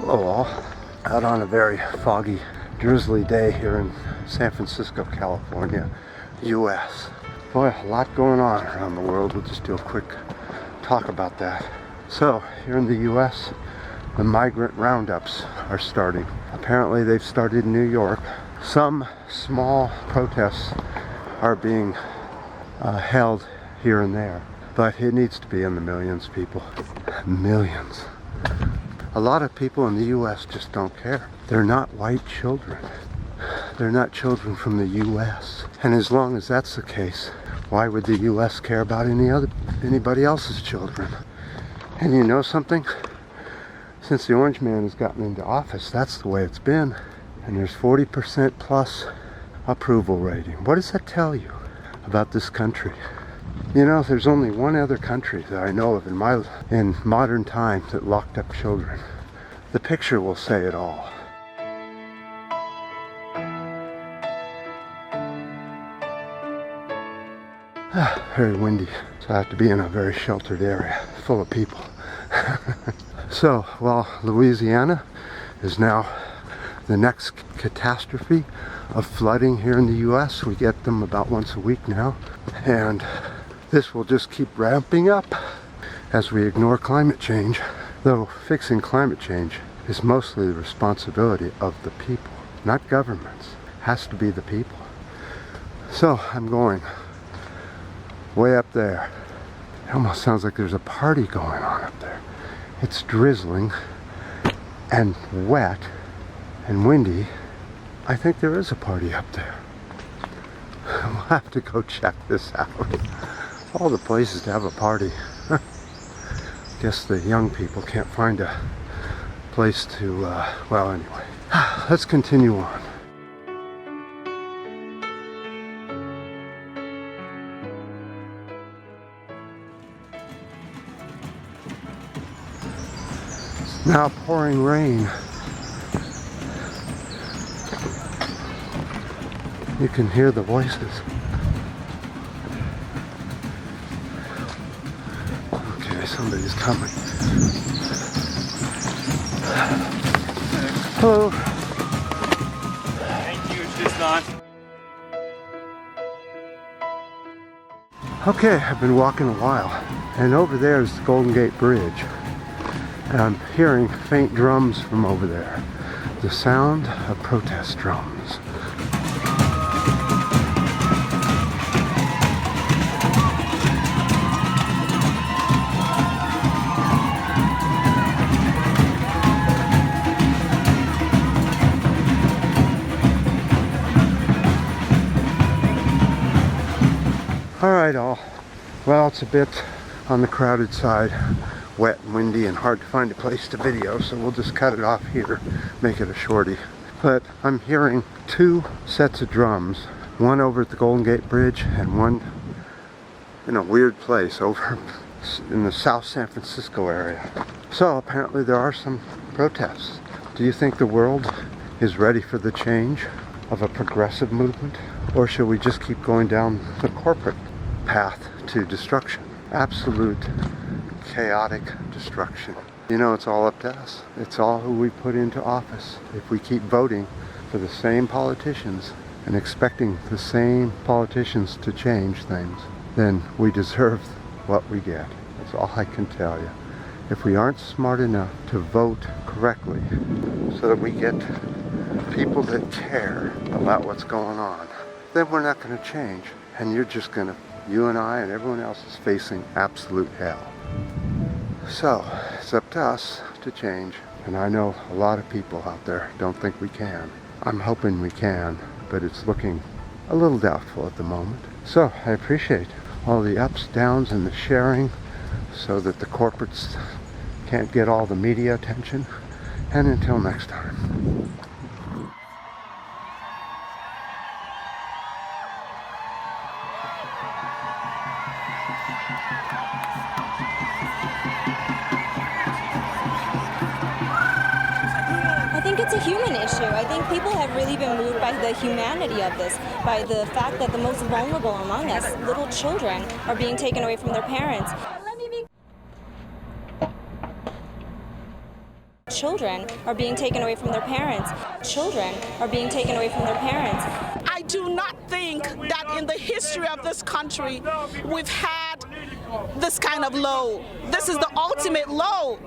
Hello all, out on a very foggy, drizzly day here in San Francisco, California, US. Boy, a lot going on around the world. We'll just do a quick talk about that. So, here in the US, the migrant roundups are starting. Apparently they've started in New York. Some small protests are being held here and there, but it needs to be in the millions, people. Millions. A lot of people in the US just don't care. They're not white children. They're not children from the US. And as long as that's the case, why would the US care about anybody else's children? And you know something? Since the Orange Man has gotten into office, that's the way it's been. And there's 40% plus approval rating. What does that tell you about this country? You know, there's only one other country that I know of in modern times that locked up children. The picture will say it all. Very windy, so I have to be in a very sheltered area full of people. So, well, Louisiana is now the next catastrophe of flooding here in the US. We get them about once a week now, and this will just keep ramping up as we ignore climate change, though fixing climate change is mostly the responsibility of the people, not governments. It has to be the people. So I'm going way up there. It almost sounds like there's a party going on up there. It's drizzling and wet and windy. I think there is a party up there. We'll have to go check this out. All the places to have a party. Guess the young people can't find a place to, well, anyway. Let's continue on. It's now pouring rain. You can hear the voices. Somebody's coming. Hello. Thank you, it's just on. Okay, I've been walking a while, and over there is the Golden Gate Bridge. And I'm hearing faint drums from over there. The sound of protest drums. Alright all, well, it's a bit on the crowded side, wet and windy and hard to find a place to video, so we'll just cut it off here, make it a shorty. But I'm hearing two sets of drums, one over at the Golden Gate Bridge and one in a weird place over in the South San Francisco area. So apparently there are some protests. Do you think the world is ready for the change of a progressive movement? Or should we just keep going down the corporate path to destruction? Absolute chaotic destruction. You know, it's all up to us. It's all who we put into office. If we keep voting for the same politicians and expecting the same politicians to change things, then we deserve what we get. That's all I can tell you. If we aren't smart enough to vote correctly so that we get people that care about what's going on, then we're not going to change. And you and I and everyone else is facing absolute hell. So, it's up to us to change. And I know a lot of people out there don't think we can. I'm hoping we can, but it's looking a little doubtful at the moment. So, I appreciate all the ups, downs, and the sharing so that the corporates can't get all the media attention. And until next time. I think it's a human issue. I think people have really been moved by the humanity of this, by the fact that the most vulnerable among us, little children, are being taken away from their parents. children are being taken away from their parents. Children are being taken away from their parents. I do not think that in the history of this country we've had this kind of low. This is the ultimate low.